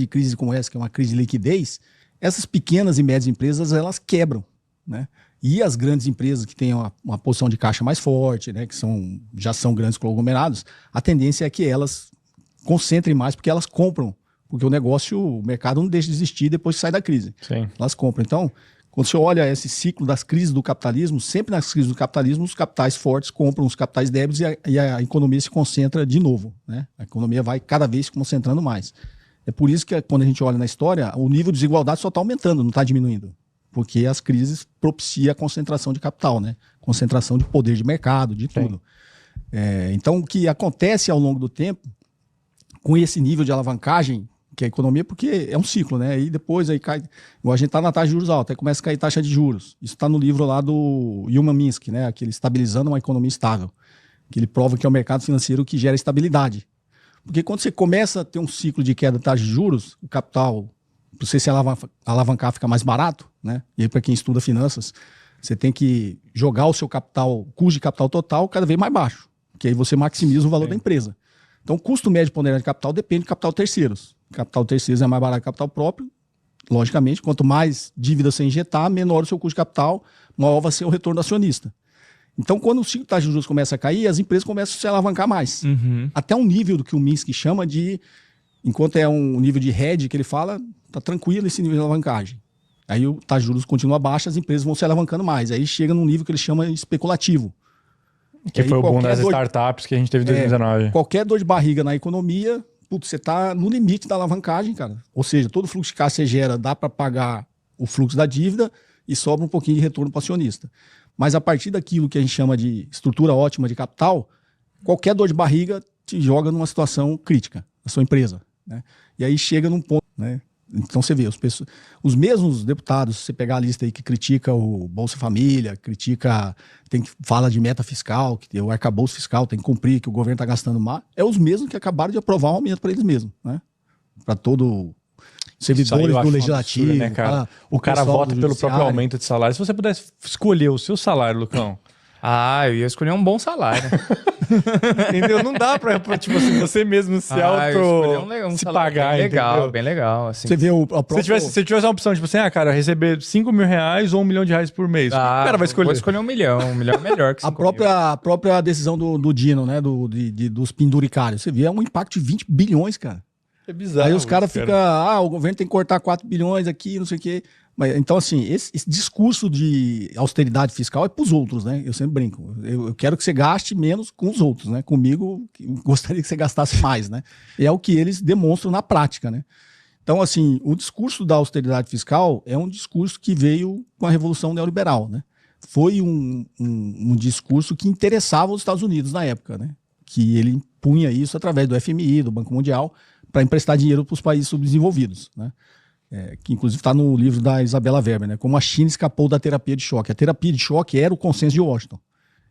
de crise como essa, que é uma crise de liquidez, essas pequenas e médias empresas, elas quebram, né? E as grandes empresas que têm uma posição de caixa mais forte, né, que já são grandes conglomerados, a tendência é que elas concentrem mais, porque elas compram, porque o mercado não deixa de existir depois que sai da crise. Sim. Elas compram. Então, quando você olha esse ciclo das crises do capitalismo, sempre nas crises do capitalismo, os capitais fortes compram os capitais débeis e a economia se concentra de novo, né? A economia vai cada vez se concentrando mais. É por isso que quando a gente olha na história, o nível de desigualdade só está aumentando, não está diminuindo. Porque as crises propiciam a concentração de capital, né? Concentração de poder de mercado, de tudo. Então, o que acontece ao longo do tempo, com esse nível de alavancagem, que é a economia, porque é um ciclo, né? Aí depois cai, igual a gente está na taxa de juros alta, aí começa a cair taxa de juros. Isso está no livro lá do Yuman Minsky, né? Aquele Estabilizando uma Economia Estável, que ele prova que é o mercado financeiro que gera estabilidade. Porque quando você começa a ter um ciclo de queda de taxa de juros, o capital, para você se alavancar, fica mais barato, né? E aí, para quem estuda finanças, você tem que jogar o seu capital, custo de capital total, cada vez mais baixo, que aí você maximiza o valor da empresa. Então, o custo médio ponderado de capital depende de capital terceiros. Capital terceiros é mais barato que capital próprio. Logicamente, quanto mais dívida você injetar, menor o seu custo de capital, maior vai ser o retorno do acionista. Então, quando o ciclo de taxa de juros começa a cair, as empresas começam a se alavancar mais. Até um nível do que o Minsky chama de, enquanto é um nível de hedge que ele fala, tá tranquilo esse nível de alavancagem. Aí o taxa de juros continua baixa, as empresas vão se alavancando mais. Aí chega num nível que ele chama de especulativo. Que foi o boom das startups que a gente teve em 2019. Qualquer dor de barriga na economia, você está no limite da alavancagem, cara. Ou seja, todo o fluxo de caixa que você gera dá para pagar o fluxo da dívida e sobra um pouquinho de retorno para o acionista. Mas a partir daquilo que a gente chama de estrutura ótima de capital, qualquer dor de barriga te joga numa situação crítica, a sua empresa, né? E aí chega num ponto, né? Então você vê, os mesmos deputados, se você pegar a lista aí que critica o Bolsa Família, fala de meta fiscal, que o arcabouço fiscal tem que cumprir, que o governo está gastando mais, é os mesmos que acabaram de aprovar um aumento para eles mesmos, né? Para todo servidores do legislativo. Absurdo, né, cara? O cara vota pelo próprio aumento de salário. Se você pudesse escolher o seu salário, Lucão. Eu ia escolher um bom salário. Entendeu? Não dá pra tipo assim, você mesmo se se pagar, bem legal, entendeu? Bem legal. Assim. Você vê se tivesse uma opção, tipo assim, cara, receber 5 mil reais ou 1 milhão de reais por mês, o cara vai escolher? Vou escolher 1 milhão. 1 milhão é melhor que 5 a própria decisão do Dino, né, dos penduricários, você vê, é um impacto de 20 bilhões, cara. É bizarro. Aí os caras ficam, o governo tem que cortar 4 bilhões aqui, não sei o quê. Mas, então, assim, esse discurso de austeridade fiscal é para os outros, né? Eu sempre brinco. Eu quero que você gaste menos com os outros, né? Comigo, eu gostaria que você gastasse mais, né? E é o que eles demonstram na prática, né? Então, assim, o discurso da austeridade fiscal é um discurso que veio com a Revolução Neoliberal, né? Foi um discurso que interessava os Estados Unidos na época, né? Que ele impunha isso através do FMI, do Banco Mundial, para emprestar dinheiro para os países subdesenvolvidos, né? Que inclusive está no livro da Isabella Weber, né? Como a China escapou da terapia de choque. A terapia de choque era o consenso de Washington,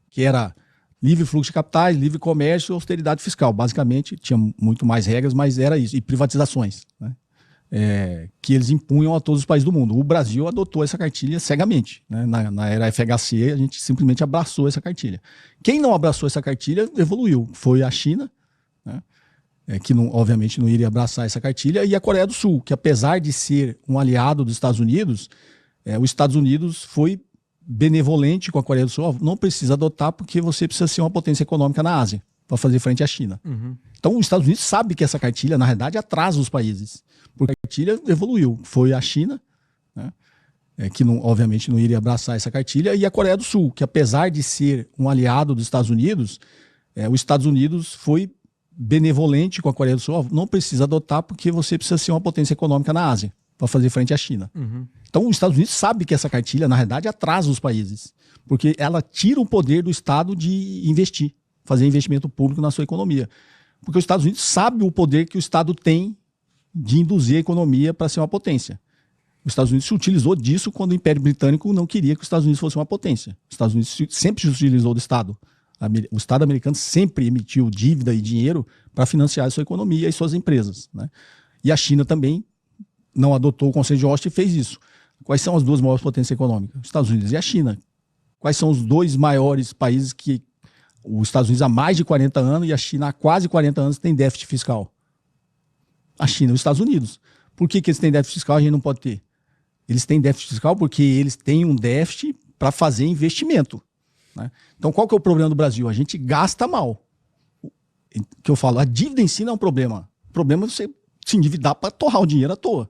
que era livre fluxo de capitais, livre comércio e austeridade fiscal. Basicamente, tinha muito mais regras, mas era isso. E privatizações, né? Que eles impunham a todos os países do mundo. O Brasil adotou essa cartilha cegamente, né? Na era FHC, a gente simplesmente abraçou essa cartilha. Quem não abraçou essa cartilha evoluiu. Foi a China, né? Que obviamente não iria abraçar essa cartilha, e a Coreia do Sul, que apesar de ser um aliado dos Estados Unidos, os Estados Unidos foi benevolente com a Coreia do Sul. Não precisa adotar porque você precisa ser uma potência econômica na Ásia para fazer frente à China. Então os Estados Unidos sabem que essa cartilha, na realidade, atrasa os países, porque a cartilha evoluiu. Foi a China, né? Que obviamente não iria abraçar essa cartilha, e a Coreia do Sul, que apesar de ser um aliado dos Estados Unidos, os Estados Unidos foi benevolente com a Coreia do Sul. Não precisa adotar porque você precisa ser uma potência econômica na Ásia para fazer frente à China. Então os Estados Unidos sabem que essa cartilha, na realidade, atrasa os países, porque ela tira o poder do Estado de investir, fazer investimento público na sua economia. Porque os Estados Unidos sabem o poder que o Estado tem de induzir a economia para ser uma potência. Os Estados Unidos se utilizou disso quando o Império Britânico não queria que os Estados Unidos fosse uma potência. Os Estados Unidos sempre se utilizou do Estado. O Estado americano sempre emitiu dívida e dinheiro para financiar a sua economia e suas empresas, né? E a China também não adotou o Conselho de Washington e fez isso. Quais são as duas maiores potências econômicas? Os Estados Unidos e a China. Quais são os dois maiores países que os Estados Unidos há mais de 40 anos e a China há quase 40 anos tem déficit fiscal? A China e os Estados Unidos. Por que eles têm déficit fiscal e a gente não pode ter? Eles têm déficit fiscal porque eles têm um déficit para fazer investimento, né? Então, qual que é o problema do Brasil? A gente gasta mal. Que eu falo, a dívida em si não é um problema. O problema é você se endividar para torrar o dinheiro à toa,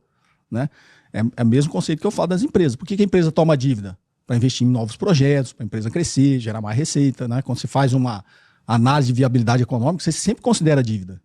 né? É o mesmo conceito que eu falo das empresas. Por que a empresa toma dívida? Para investir em novos projetos, para a empresa crescer, gerar mais receita, né? Quando você faz uma análise de viabilidade econômica, você sempre considera a dívida.